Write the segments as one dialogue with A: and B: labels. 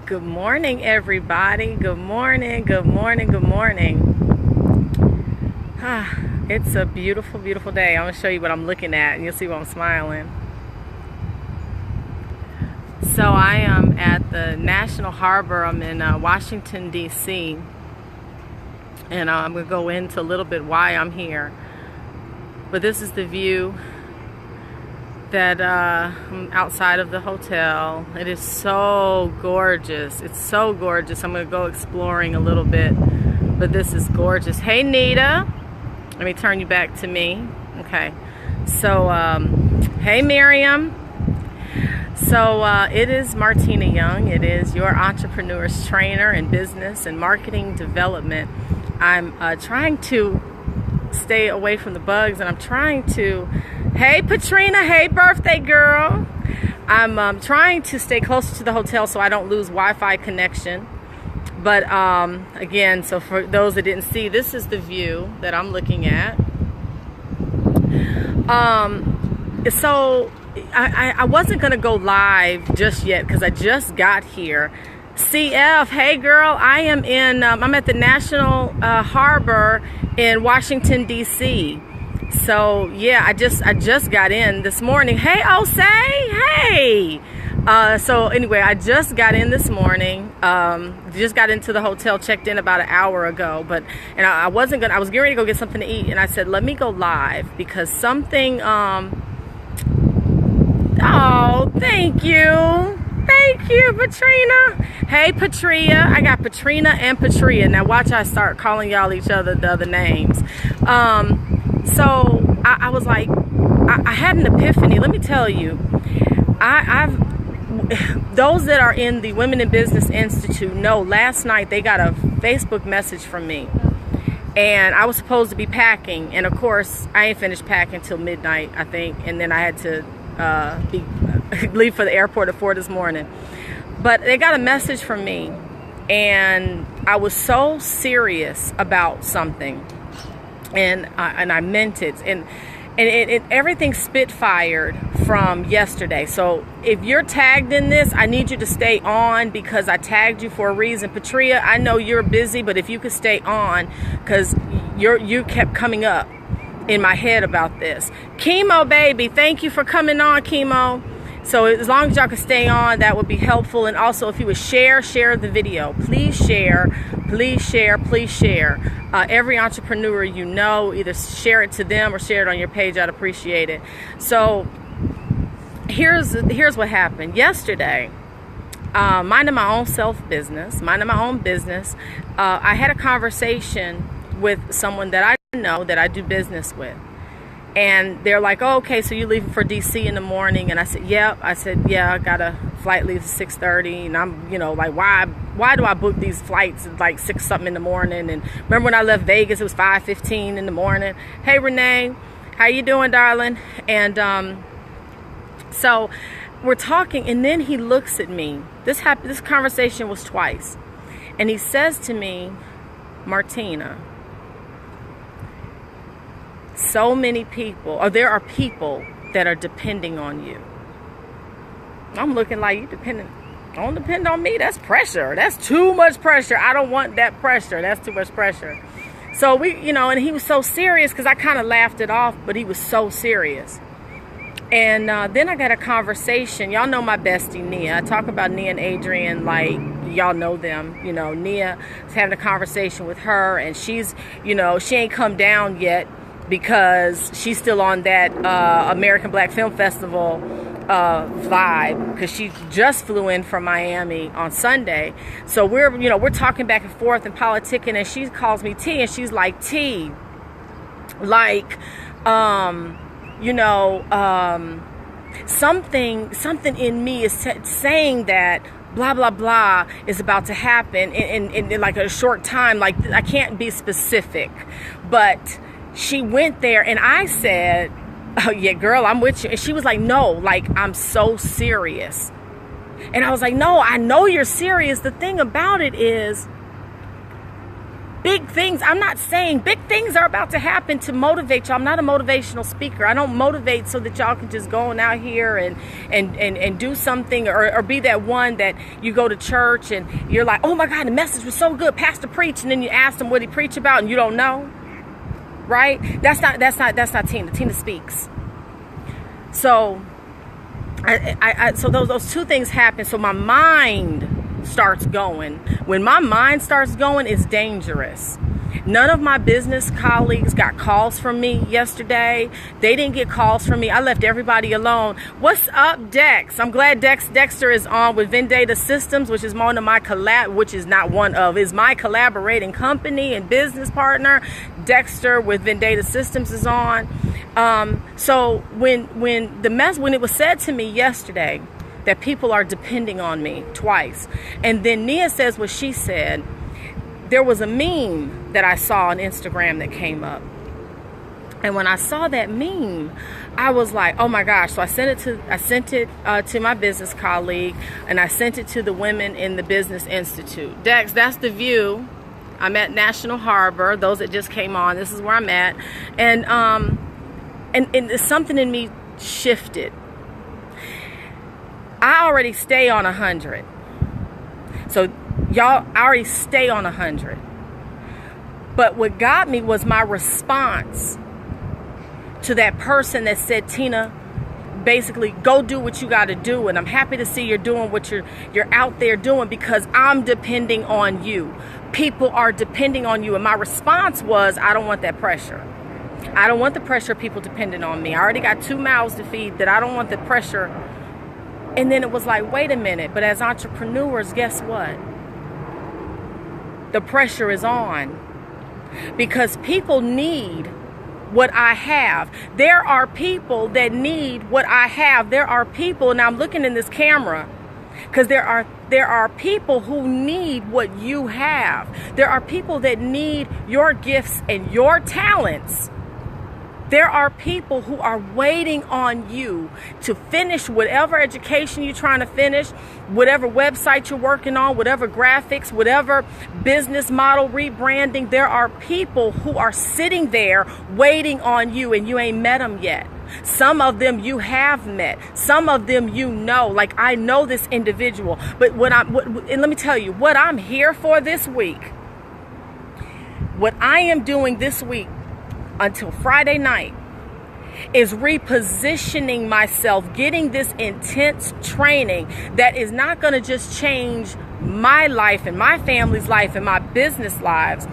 A: Good morning, everybody. Good morning, good morning, good morning. It's a beautiful, beautiful day. I'm going to show you what I'm looking at, and you'll see why I'm smiling. So I am at the National Harbor. I'm in Washington, D.C., and I'm going to go into a little bit why I'm here. But this is the view that I'm outside of the hotel. It is so gorgeous. It's so gorgeous. I'm going to go exploring a little bit, but this is gorgeous. Hey, Nita. Let me turn you back to me. Okay. So, hey, Miriam. So, it is Martina Young. It is your entrepreneur's trainer in business and marketing development. I'm trying to stay away from the bugs, and I'm trying to, hey Patrina, hey birthday girl. I'm trying to stay closer to the hotel so I don't lose Wi-Fi connection. But again, so for those that didn't see, this is the view that I'm looking at. So I wasn't gonna go live just yet because I just got here. CF, hey girl, I am in, I'm at the National Harbor in Washington, D.C. So yeah, I just got in this morning. Hey, Osei, hey. So anyway, I just got in this morning. Just got into the hotel, checked in about an hour ago. And I was getting ready to go get something to eat, and I said, let me go live because something. Oh, thank you. Thank you, Patrina. Hey, Patria. I got Patrina and Patria. Now watch I start calling y'all each other the other names. So I was like, I had an epiphany. Let me tell you, those that are in the Women in Business Institute know last night they got a Facebook message from me. And I was supposed to be packing. And of course, I ain't finished packing till midnight, I think. And then I had to leave for the airport at 4 this morning. But they got a message from me, and I was so serious about something, and I meant it, and everything spitfired from yesterday. So if you're tagged in this, I need you to stay on because I tagged you for a reason. Patria, I know you're busy, but if you could stay on, because you kept coming up in my head about this. Chemo baby, thank you for coming on, Chemo. So as long as y'all can stay on, that would be helpful. And also if you would share the video. Please share, please share, please share. Every entrepreneur you know, either share it to them or share it on your page. I'd appreciate it. So here's what happened. Yesterday, minding my own business, I had a conversation with someone that I know that I do business with, and they're like, oh, okay, so you're leaving for DC in the morning? And I said, yeah. I got a flight leaves at 6:30, and I'm, like, why do I book these flights at like 6 something in the morning? And remember when I left Vegas, it was 5:15 in the morning. Hey Renee, how you doing, darling? And so we're talking, and then he looks at me. This conversation was twice, and he says to me, Martina, so many people, or there are people that are depending on you. I'm looking like, don't depend on me. That's pressure. That's too much pressure. I don't want that pressure. That's too much pressure. So and he was so serious because I kind of laughed it off, but he was so serious. And then I got a conversation. Y'all know my bestie, Nia. I talk about Nia and Adrian like y'all know them. Nia is having a conversation with her, and she's, she ain't come down yet, because she's still on that American Black Film Festival vibe, because she just flew in from Miami on Sunday. So we're talking back and forth and politicking, and she calls me T, and she's like, T, like, something in me is saying that blah blah blah is about to happen in like a short time. Like, I can't be specific, but she went there, and I said, oh yeah, girl, I'm with you. And she was like, no, like, I'm so serious. And I was like, no, I know you're serious. The thing about it is, big things. I'm not saying big things are about to happen to motivate y'all. I'm not a motivational speaker. I don't motivate so that y'all can just go on out here and do something, or be that one that you go to church and you're like, oh my God, the message was so good, Pastor preached, and then you ask them what he preached about and you don't know. Right? That's not Tina. Tina speaks. So so those two things happen. So my mind starts going. When my mind starts going, it's dangerous. None of my business colleagues got calls from me yesterday. They didn't get calls from me. I left everybody alone. What's up, Dex? I'm glad Dexter is on with Vendetta Systems, which is one of my is my collaborating company and business partner. Dexter with Vendetta Systems is on. So when it was said to me yesterday that people are depending on me twice, and then Nia says what she said, there was a meme that I saw on Instagram that came up. And when I saw that meme, I was like, oh my gosh. So I sent it to my business colleague, and I sent it to the women in the Business Institute. Dex, that's the view. I'm at National Harbor. Those that just came on, this is where I'm at. And something in me shifted. I already stay on 100. So y'all, I already stay on 100. But what got me was my response to that person that said, Tina, basically, go do what you got to do. And I'm happy to see you're doing what you're out there doing, because I'm depending on you. People are depending on you. And my response was, I don't want that pressure. I don't want the pressure of people depending on me. I already got 2 mouths to feed. That I don't want the pressure. And then it was like, wait a minute. But as entrepreneurs, guess what? The pressure is on. Because people need what I have. There are people that need what I have. There are people, and I'm looking in this camera, because there are people who need what you have. There are people that need your gifts and your talents. There are people who are waiting on you to finish whatever education you're trying to finish, whatever website you're working on, whatever graphics, whatever business model rebranding. There are people who are sitting there waiting on you, and you ain't met them yet. Some of them you have met. Some of them you know. Like, I know this individual. But and let me tell you, what I'm here for this week, what I am doing this week, until Friday night, is repositioning myself, getting this intense training that is not going to just change my life and my family's life and my business lives.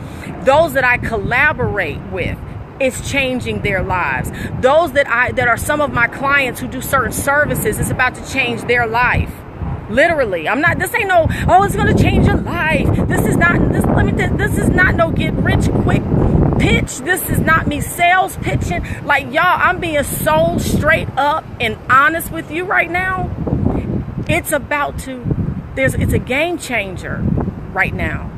A: Those that I collaborate with, it's changing their lives. Those that are some of my clients who do certain services, it's about to change their life. Literally. This ain't no, oh, it's going to change your life. This is not no get rich quick pitch. This is not me sales pitching. Like, y'all, I'm being so straight up and honest with you right now. It's a game changer right now.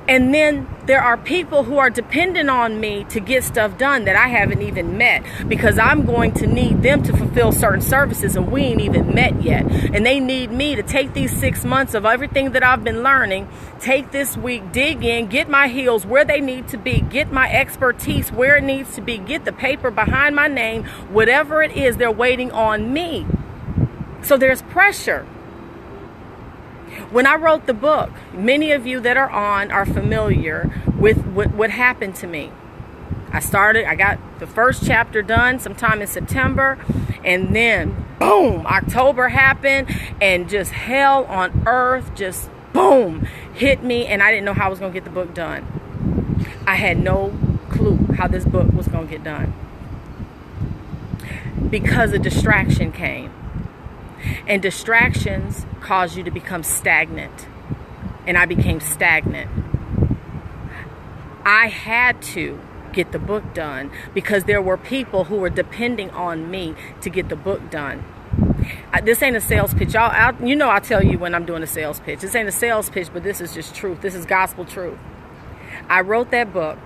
A: And then there are people who are dependent on me to get stuff done that I haven't even met, because I'm going to need them to fulfill certain services, and we ain't even met yet. And they need me to take these 6 months of everything that I've been learning, take this week, dig in, get my heels where they need to be, get my expertise where it needs to be, get the paper behind my name, whatever it is, they're waiting on me. So there's pressure. When I wrote the book, many of you that are on are familiar with what happened to me. I got the first chapter done sometime in September, and then boom, October happened, and just hell on earth just boom hit me, and I didn't know how I was going to get the book done. I had no clue how this book was going to get done, because a distraction came. And distractions cause you to become stagnant. And I became stagnant. I had to get the book done because there were people who were depending on me to get the book done. This ain't a sales pitch. I'll tell you when I'm doing a sales pitch. This ain't a sales pitch, but this is just truth. This is gospel truth. I wrote that book.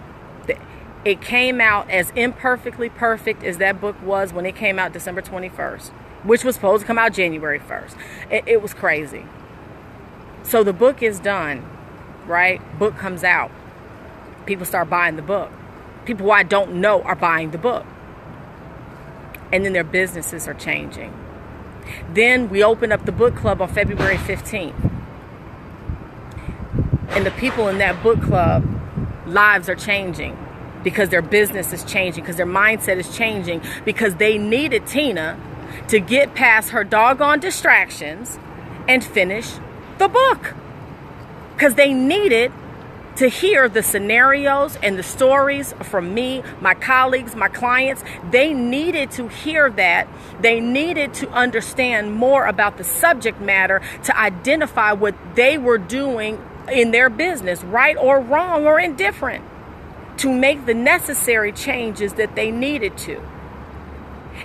A: It came out as imperfectly perfect as that book was when it came out December 21st. Which was supposed to come out January 1st. It was crazy. So the book is done, right? Book comes out. People start buying the book. People who I don't know are buying the book. And then their businesses are changing. Then we open up the book club on February 15th. And the people in that book club, lives are changing because their business is changing, because their mindset is changing, because they needed Tina to get past her doggone distractions and finish the book. Because they needed to hear the scenarios and the stories from me, my colleagues, my clients. They needed to hear that. They needed to understand more about the subject matter to identify what they were doing in their business, right or wrong or indifferent, to make the necessary changes that they needed to.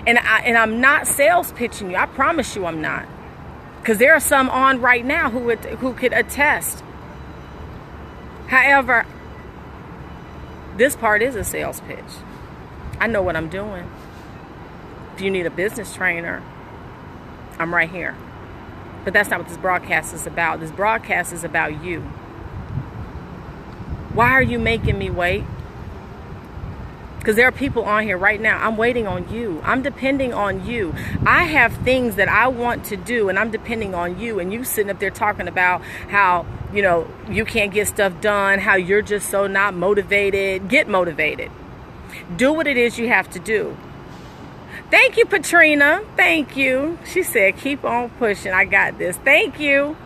A: And I'm not sales pitching you. I promise you I'm not. Because there are some on right now who could attest. However, this part is a sales pitch. I know what I'm doing. If you need a business trainer, I'm right here. But that's not what this broadcast is about. This broadcast is about you. Why are you making me wait? Because there are people on here right now. I'm waiting on you. I'm depending on you. I have things that I want to do, and I'm depending on you. And you sitting up there talking about how, you can't get stuff done, how you're just so not motivated. Get motivated. Do what it is you have to do. Thank you, Patrina. Thank you. She said, keep on pushing. I got this. Thank you.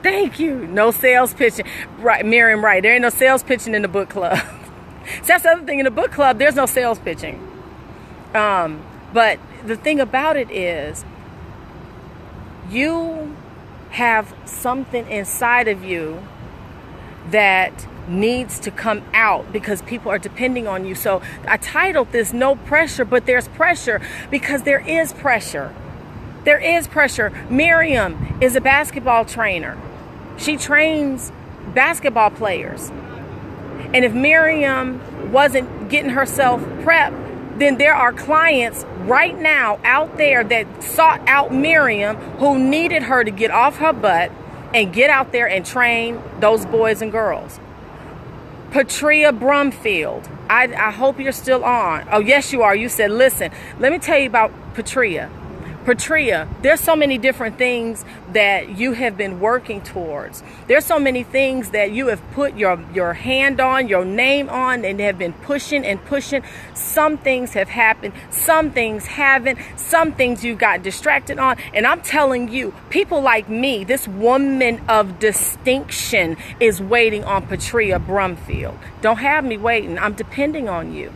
A: Thank you. No sales pitching. Right, Miriam, right. There ain't no sales pitching in the book club. So that's the other thing. In the book club, there's no sales pitching. But the thing about it is, you have something inside of you that needs to come out because people are depending on you. So I titled this No Pressure, but there's pressure, because there is pressure. There is pressure. Miriam is a basketball trainer. She trains basketball players. And if Miriam wasn't getting herself prepped, then there are clients right now out there that sought out Miriam, who needed her to get off her butt and get out there and train those boys and girls. Patria Brumfield, I hope you're still on. Oh, yes, you are. You said, listen, let me tell you about Patria. Patria, there's so many different things that you have been working towards. There's so many things that you have put your hand on, your name on, and have been pushing and pushing. Some things have happened. Some things haven't. Some things you got distracted on. And I'm telling you, people like me, this woman of distinction, is waiting on Patria Brumfield. Don't have me waiting. I'm depending on you.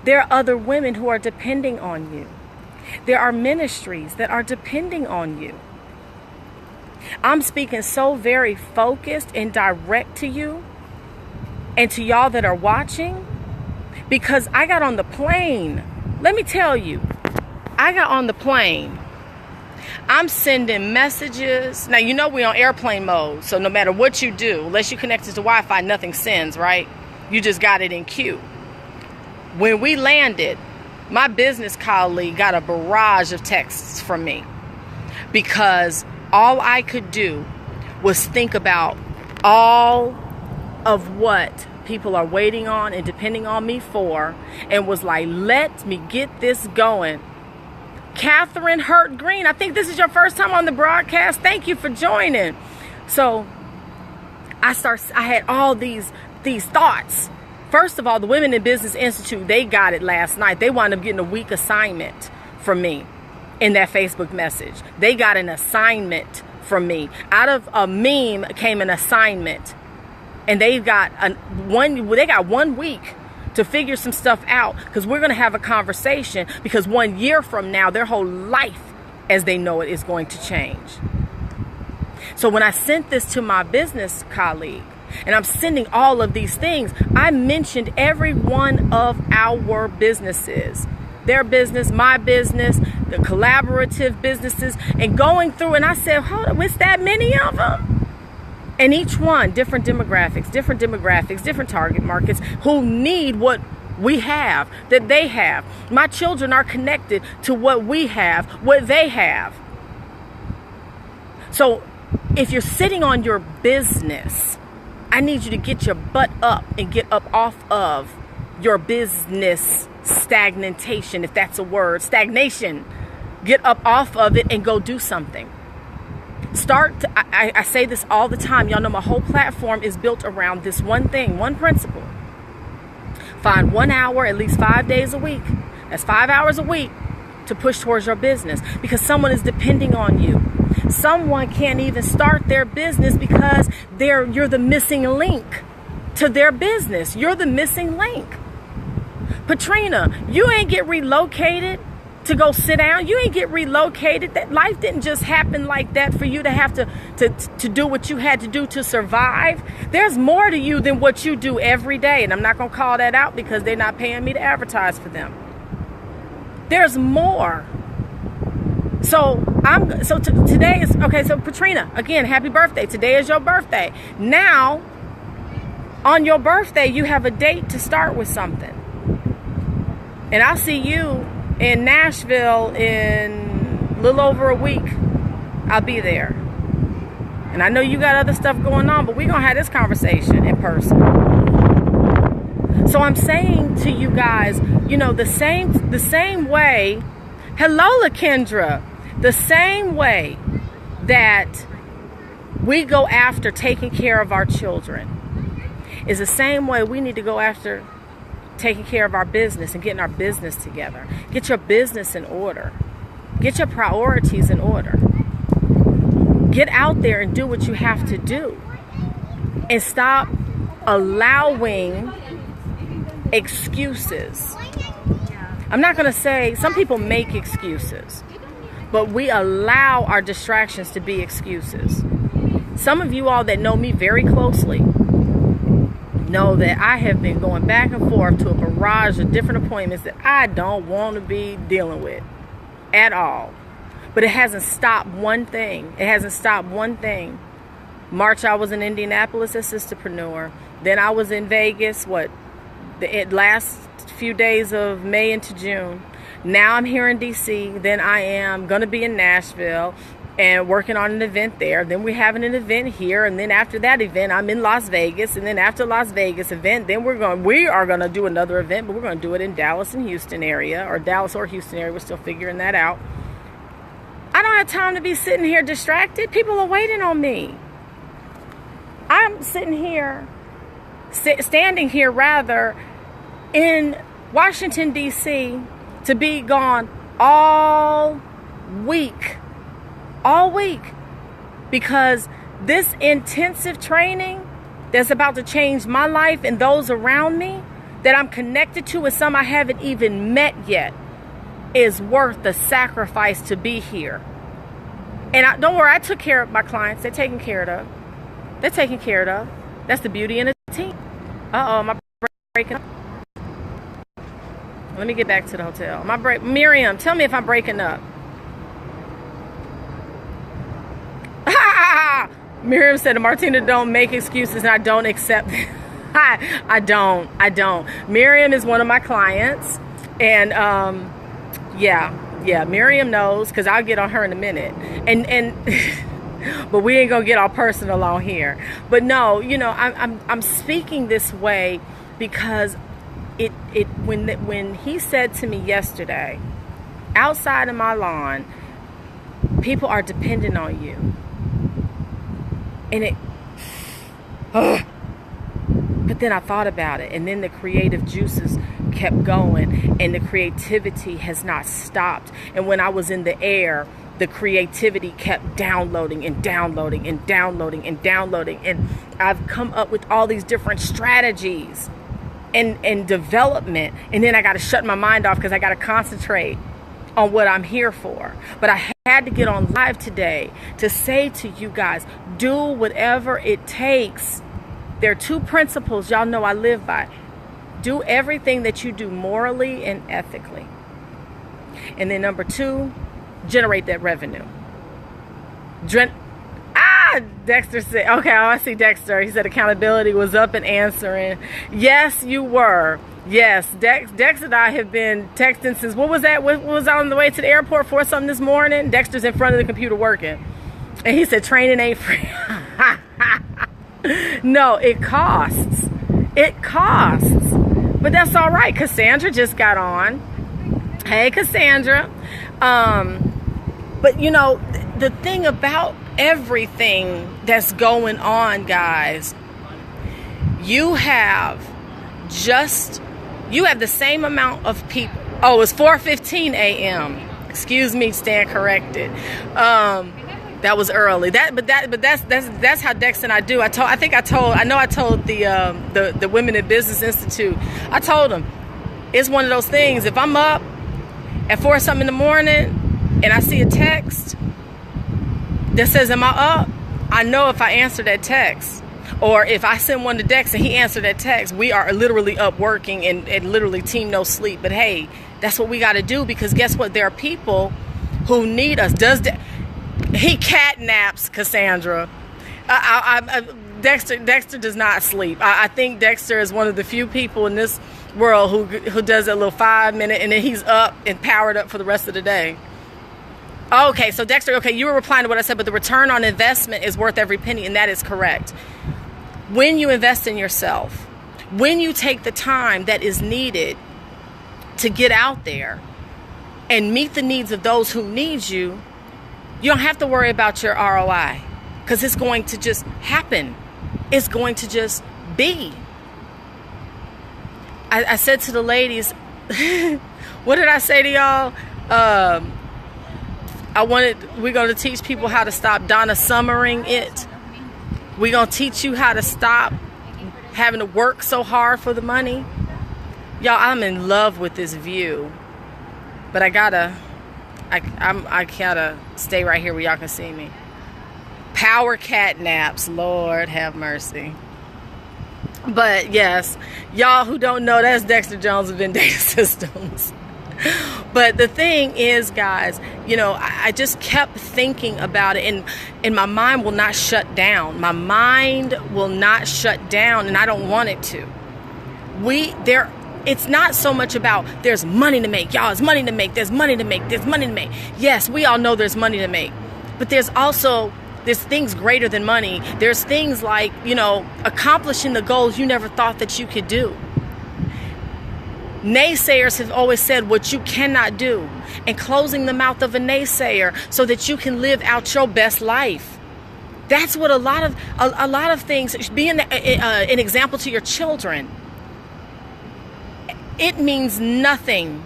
A: There are other women who are depending on you. There are ministries that are depending on you. I'm speaking so very focused and direct to you and to y'all that are watching, because I got on the plane. Let me tell you, I got on the plane. I'm sending messages. Now, we're on airplane mode, so no matter what you do, unless you connect it to Wi-Fi, nothing sends, right? You just got it in queue. When we landed, my business colleague got a barrage of texts from me, because all I could do was think about all of what people are waiting on and depending on me for, and was like, let me get this going. Catherine Hurt Green, I think this is your first time on the broadcast. Thank you for joining. So I had all these thoughts. First of all, the Women in Business Institute, they got it last night. They wound up getting a week assignment from me in that Facebook message. They got an assignment from me. Out of a meme came an assignment. And they got 1 week to figure some stuff out, because we're going to have a conversation, because 1 year from now, their whole life as they know it is going to change. So when I sent this to my business colleague, and I'm sending all of these things, I mentioned every one of our businesses, their business, my business, the collaborative businesses, and going through, and I said, hold on, it's that many of them? And each one, different demographics, different target markets, who need what we have, that they have. My children are connected to what we have, what they have. So if you're sitting on your business, I need you to get your butt up and get up off of your business stagnation, if that's a word, stagnation. Get up off of it and go do something. I say this all the time. Y'all know my whole platform is built around this one thing, one principle. Find 1 hour, at least 5 days a week. That's 5 hours a week to push towards your business, because someone is depending on you. Someone can't even start their business because you're the missing link to their business. You're the missing link. Patrina, you ain't get relocated to go sit down. You ain't get relocated. That life didn't just happen like that for you to have to do what you had to do to survive. There's more to you than what you do every day. And I'm not going to call that out because they're not paying me to advertise for them. There's more. Today is, okay, so Patrina, again, happy birthday. Today is your birthday. Now, on your birthday, you have a date to start with something. And I'll see you in Nashville in a little over a week. I'll be there. And I know you got other stuff going on, but we're going to have this conversation in person. So I'm saying to you guys, you know, the same way, hello, LaKendra, the same way that we go after taking care of our children is the same way we need to go after taking care of our business and getting our business together. Get your business in order. Get your priorities in order. Get out there and do what you have to do. And stop allowing excuses. I'm not going to say, some people make excuses, but we allow our distractions to be excuses. Some of you all that know me very closely know that I have been going back and forth to a barrage of different appointments that I don't want to be dealing with at all. But it hasn't stopped one thing. It hasn't stopped one thing. March, I was in Indianapolis as Sisterpreneur. Then I was in Vegas, the last few days of May into June. Now I'm here in DC. Then I am going to be in Nashville and working on an event there. Then we're having an event here, and then after that event I'm in Las Vegas, and then after Las Vegas event, then we are going to do another event, but we're going to do it in Dallas and Houston area, or Dallas or Houston area. We're still figuring that out. I don't have time to be sitting here distracted. People are waiting on me. I'm sitting here, standing here rather, in Washington DC to be gone all week. All week, because this intensive training that's about to change my life and those around me that I'm connected to, and some I haven't even met yet, is worth the sacrifice to be here. And don't worry, I took care of my clients. They're taken care of. They're taken care of. That's the beauty in a team. Uh-oh, am I breaking up? Let me get back to the hotel. Miriam, tell me if I'm breaking up. Miriam said, Martina, don't make excuses, and I don't accept them. I don't. Miriam is one of my clients, and yeah, Miriam knows, because I'll get on her in a minute. And but we ain't gonna get all personal on here. But no, you know, I'm speaking this way because when he said to me yesterday, outside of my lawn, people are dependent on you. And but then I thought about it, and then the creative juices kept going, and the creativity has not stopped. And when I was in the air, the creativity kept downloading and downloading and downloading and downloading. And I've come up with all these different strategies and development. And then I got to shut my mind off because I got to concentrate on what I'm here for. But I had to get on live today to say to you guys, do whatever it takes. There are two principles y'all know I live by. Do everything that you do morally and ethically. And then number two, generate that revenue. Dexter said, okay, I see Dexter. He said accountability was up and answering. Yes, you were. Yes, Dex and I have been texting since, what was that? What was on the way to the airport for something this morning? Dexter's in front of the computer working. And he said, training ain't free. No, it costs. It costs. But that's all right. Cassandra just got on. Hey, Cassandra. But you know, the thing about everything that's going on, guys, you have the same amount of people. Oh, it's 4:15 a.m. Excuse me, stand corrected. That was early. That's how Dexter and I do. I told the Women in Business Institute. I told them it's one of those things. If I'm up at 4 something in the morning and I see a text that says, "Am I up?" I know if I answer that text, or if I send one to Dex and he answered that text, we are literally up working and literally team no sleep. But hey, that's what we got to do, because guess what? There are people who need us. He catnaps Cassandra. Dexter does not sleep. I think Dexter is one of the few people in this world who does a little 5 minute and then he's up and powered up for the rest of the day. Okay, so Dexter, okay, you were replying to what I said, but the return on investment is worth every penny, and that is correct. When you invest in yourself, when you take the time that is needed to get out there and meet the needs of those who need you, you don't have to worry about your ROI, because it's going to just happen. It's going to just be. I said to the ladies, what did I say to y'all? We're going to teach people how to stop Donna Summering it. We're going to teach you how to stop having to work so hard for the money. Y'all, I'm in love with this view, but I gotta stay right here where y'all can see me. Power cat naps, Lord have mercy. But yes, y'all who don't know, that's Dexter Jones of Vendetta Systems. But the thing is, guys, you know, I just kept thinking about it, and my mind will not shut down. My mind will not shut down, and I don't want it to. It's not so much about there's money to make. Y'all, there's money to make. There's money to make. There's money to make. Yes, we all know there's money to make. But there's things greater than money. There's things like, you know, accomplishing the goals you never thought that you could do. Naysayers have always said what you cannot do, and closing the mouth of a naysayer so that you can live out your best life. That's what a lot of things, being an example to your children. It means nothing.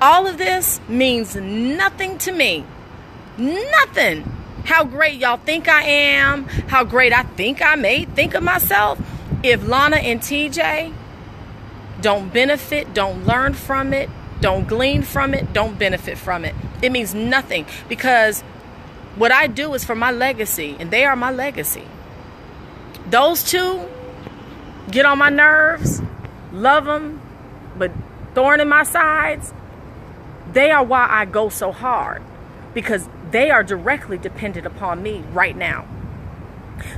A: All of this means nothing to me. Nothing. How great y'all think I am, how great I think I may think of myself. If Lana and TJ don't benefit, don't learn from it, don't glean from it, don't benefit from it, it means nothing, because what I do is for my legacy, and they are my legacy. Those two get on my nerves, love them, but thorn in my sides. They are why I go so hard, because they are directly dependent upon me right now.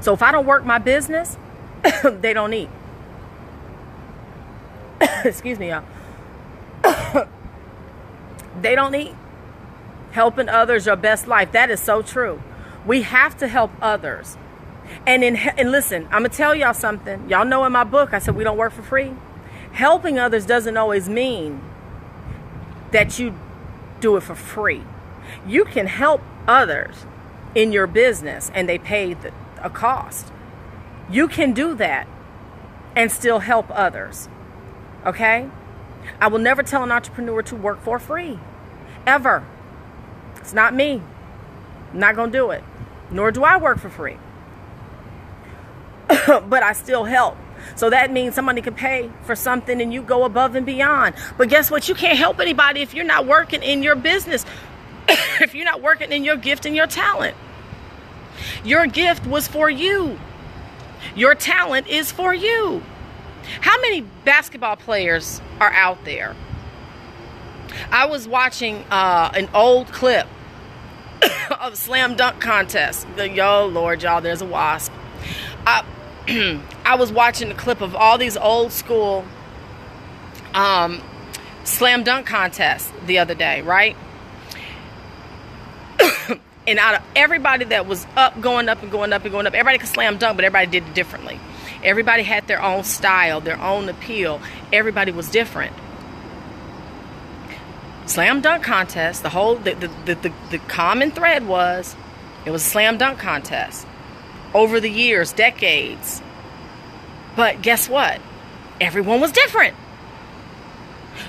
A: So if I don't work my business, they don't eat. Excuse me, y'all. They don't eat. Helping others your best life. That is so true. We have to help others. And listen, I'm going to tell y'all something. Y'all know in my book, I said we don't work for free. Helping others doesn't always mean that you do it for free. You can help others in your business and they pay a cost. You can do that and still help others. Okay? I will never tell an entrepreneur to work for free. Ever. It's not me. I'm not going to do it. Nor do I work for free. But I still help. So that means somebody can pay for something and you go above and beyond. But guess what? You can't help anybody if you're not working in your business. If you're not working in your gift and your talent. Your gift was for you. Your talent is for you. How many basketball players are out there? I was watching an old clip of a slam dunk contest. Lord, y'all, there's a wasp. I was watching a clip of all these old school slam dunk contests the other day, right? And out of everybody that was going up, everybody could slam dunk, but everybody did it differently. Everybody had their own style, their own appeal. Everybody was different. Slam dunk contest, the common thread was, it was a slam dunk contest. Over the years, decades. But guess what? Everyone was different.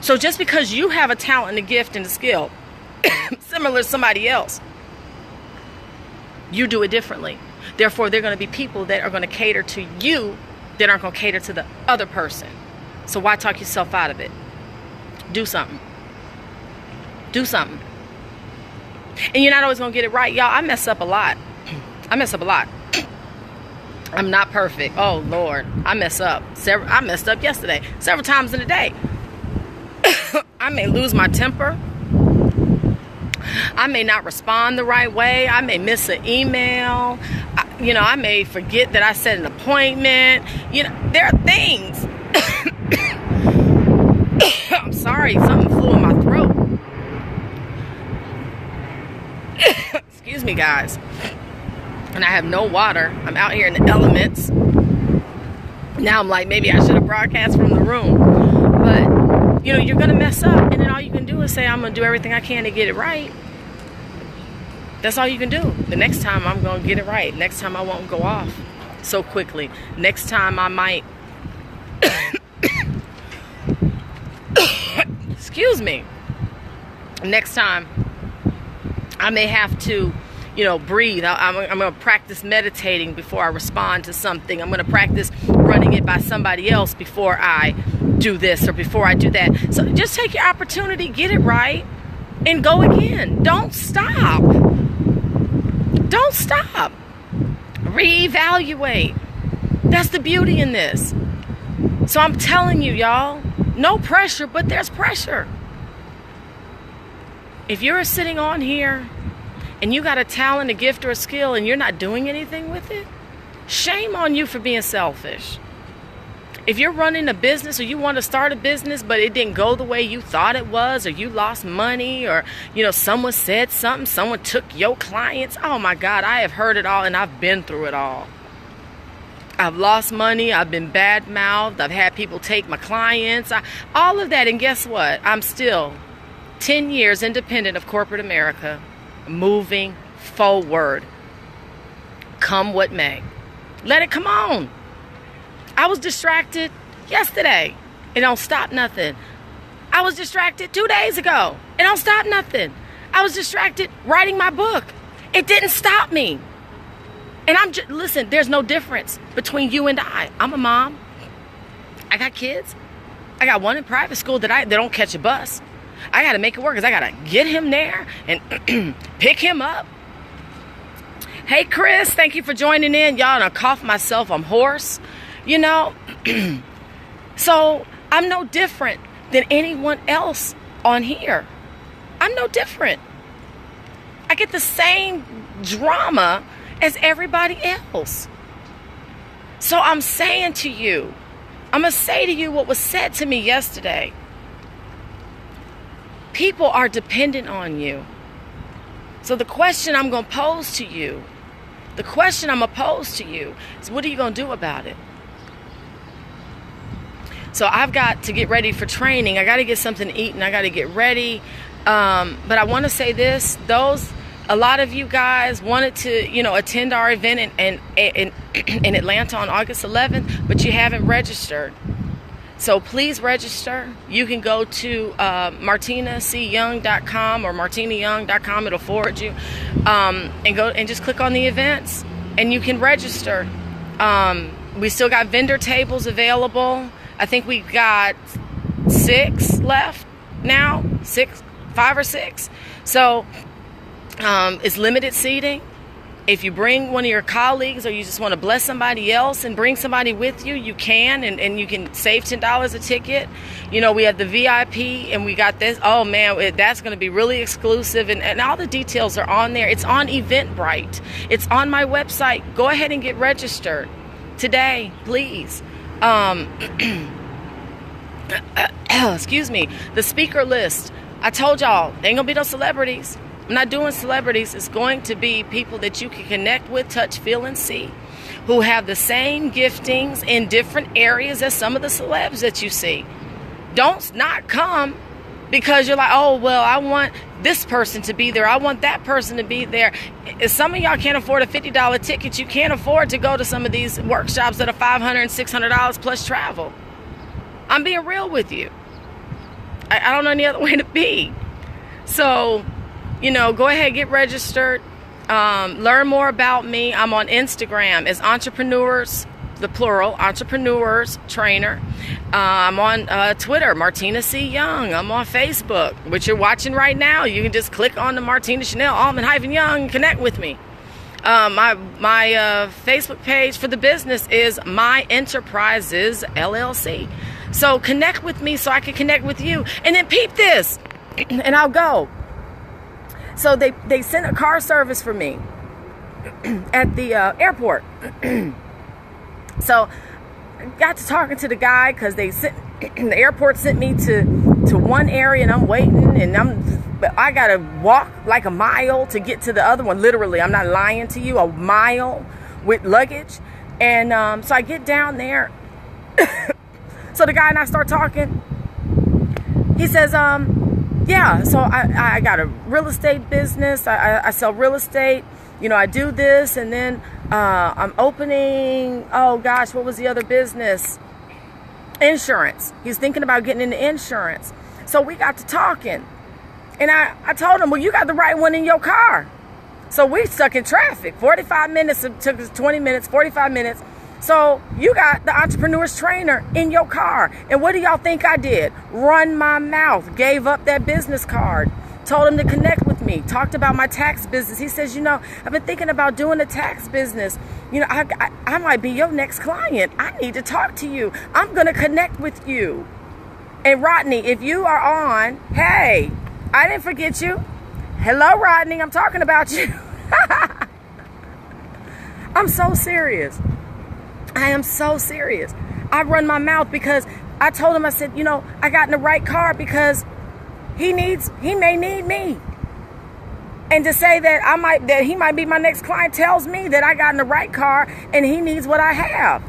A: So just because you have a talent and a gift and a skill similar to somebody else, you do it differently. Therefore, there are going to be people that are going to cater to you that aren't going to cater to the other person. So why talk yourself out of it? Do something. Do something. And you're not always going to get it right. Y'all, I mess up a lot. I'm not perfect. Oh, Lord. I mess up. I messed up yesterday. Several times in a day. I may lose my temper. I may not respond the right way. I may miss an email. I may forget that I set an appointment. There are things. I'm sorry, something flew in my throat. Excuse me, guys. And I have no water. I'm out here in the elements. Now I'm like, maybe I should have broadcast from the room. But you're going to mess up, and then all you can do is say, I'm going to do everything I can to get it right. That's all you can do. The next time I'm going to get it right. Next time I won't go off so quickly. Next time I might... Excuse me. Next time I may have to, breathe. I'm going to practice meditating before I respond to something. I'm going to practice running it by somebody else before I do this or before I do that. So just take your opportunity, get it right, and go again. Don't stop. Don't stop. Reevaluate. That's the beauty in this. So I'm telling you, y'all, no pressure, but there's pressure. If you're sitting on here and you got a talent, a gift, or a skill, and you're not doing anything with it, shame on you for being selfish. If you're running a business or you want to start a business, but it didn't go the way you thought it was, or you lost money, or, someone said something, someone took your clients. Oh my God, I have heard it all, and I've been through it all. I've lost money. I've been bad-mouthed. I've had people take my clients. All of that. And guess what? I'm still 10 years independent of corporate America, moving forward. Come what may. Let it come on. I was distracted yesterday. It don't stop nothing. I was distracted 2 days ago. It don't stop nothing. I was distracted writing my book. It didn't stop me. And listen, there's no difference between you and I. I'm a mom. I got kids. I got one in private school that don't catch a bus. I got to make it work because I got to get him there and pick him up. Hey, Chris, thank you for joining in. Y'all, I cough myself. I'm hoarse. So I'm no different than anyone else on here. I'm no different. I get the same drama as everybody else. So I'm saying to you, I'm going to say to you what was said to me yesterday. People are dependent on you. So the question I'm going to pose to you, is what are you going to do about it? So I've got to get ready for training. I got to get something to eat and I got to get ready. But I want to say this, a lot of you guys wanted to, attend our event in Atlanta on August 11th, but you haven't registered. So please register. You can go to martinacyoung.com or martinayoung.com. It'll forward you. And go and just click on the events and you can register. We still got vendor tables available. I think we've got 6 left now. 5 or 6. So it's limited seating. If you bring one of your colleagues or you just want to bless somebody else and bring somebody with you, you can, and you can save $10 a ticket. We have the VIP and we got this. Oh man, that's going to be really exclusive, and all the details are on there. It's on Eventbrite. It's on my website. Go ahead and get registered today, please. Excuse me. The speaker list. I told y'all, there ain't going to be no celebrities. I'm not doing celebrities. It's going to be people that you can connect with, touch, feel, and see, who have the same giftings in different areas as some of the celebs that you see. Don't not come because you're like, oh, well, I want this person to be there. I want that person to be there. If some of y'all can't afford a $50 ticket, you can't afford to go to some of these workshops that are $500 and $600 plus travel. I'm being real with you. I don't know any other way to be. So, you know, go ahead, get registered. Learn more about me. I'm on Instagram as Entrepreneurs, the plural, Entrepreneurs Trainer. I'm on Twitter, Martina C. Young. I'm on Facebook, which you're watching right now. You can just click on the Martina Chanel Allman-Young and connect with me. My Facebook page for the business is My Enterprises LLC. So connect with me so I can connect with you. And then peep this, and I'll go. So they sent a car service for me at the airport. So I got to talking to the guy because the airport sent me to one area and I'm waiting, and I gotta walk like a mile to get to the other one. Literally, I'm not lying to you, a mile with luggage. And so I get down there. So the guy and I start talking. He says, yeah, so I got a real estate business. I sell real estate. You know, I do this, and then I'm opening, oh gosh, what was the other business? Insurance. He's thinking about getting into insurance. So we got to talking. And I told him, well, you got the right one in your car. So we stuck in traffic. 45 minutes, it took us 20 minutes, 45 minutes. So you got the Entrepreneurs Trainer in your car. And what do y'all think I did? Run my mouth, gave up that business card, told him to connect with me, talked about my tax business. He says, you know, I've been thinking about doing a tax business. You know, I might be your next client. I need to talk to you. I'm going to connect with you. And Rodney, if you are on, hey, I didn't forget you. Hello, Rodney, I'm talking about you. I'm so serious. I am so serious. I run my mouth because I told him, I said, you know, I got in the right car because he may need me. And to say that he might be my next client tells me that I got in the right car and he needs what I have.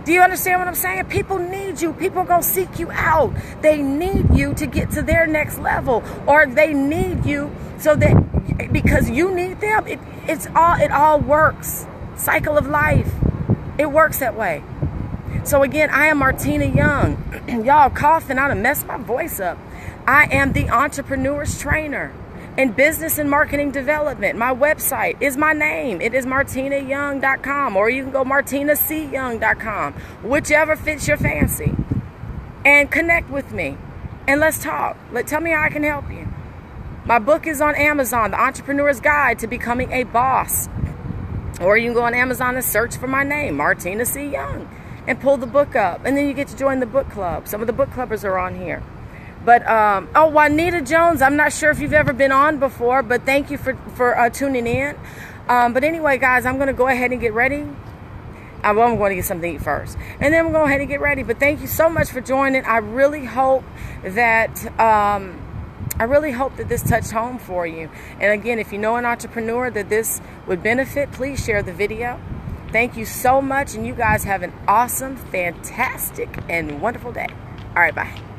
A: Do you understand what I'm saying? People need you. People go seek you out. They need you to get to their next level, or they need you so that because you need them. It all works. Cycle of life. It works that way. So again, I am Martina Young. Y'all coughing, I done messed my voice up. I am the Entrepreneurs Trainer in Business and Marketing Development. My website is my name. It is martinayoung.com, or you can go martinacyoung.com, whichever fits your fancy. And connect with me and let's talk. Tell me how I can help you. My book is on Amazon, The Entrepreneur's Guide to Becoming a Boss. Or you can go on Amazon and search for my name, Martina C. Young, and pull the book up. And then you get to join the book club. Some of the book clubbers are on here. But, Juanita Jones, I'm not sure if you've ever been on before, but thank you for tuning in. But anyway, guys, I'm going to go ahead and get ready. I'm going to get something to eat first. And then we'll go ahead and get ready. But thank you so much for joining. I really hope that this touched home for you. And again, if you know an entrepreneur that this would benefit, please share the video. Thank you so much. And you guys have an awesome, fantastic, and wonderful day. All right, bye.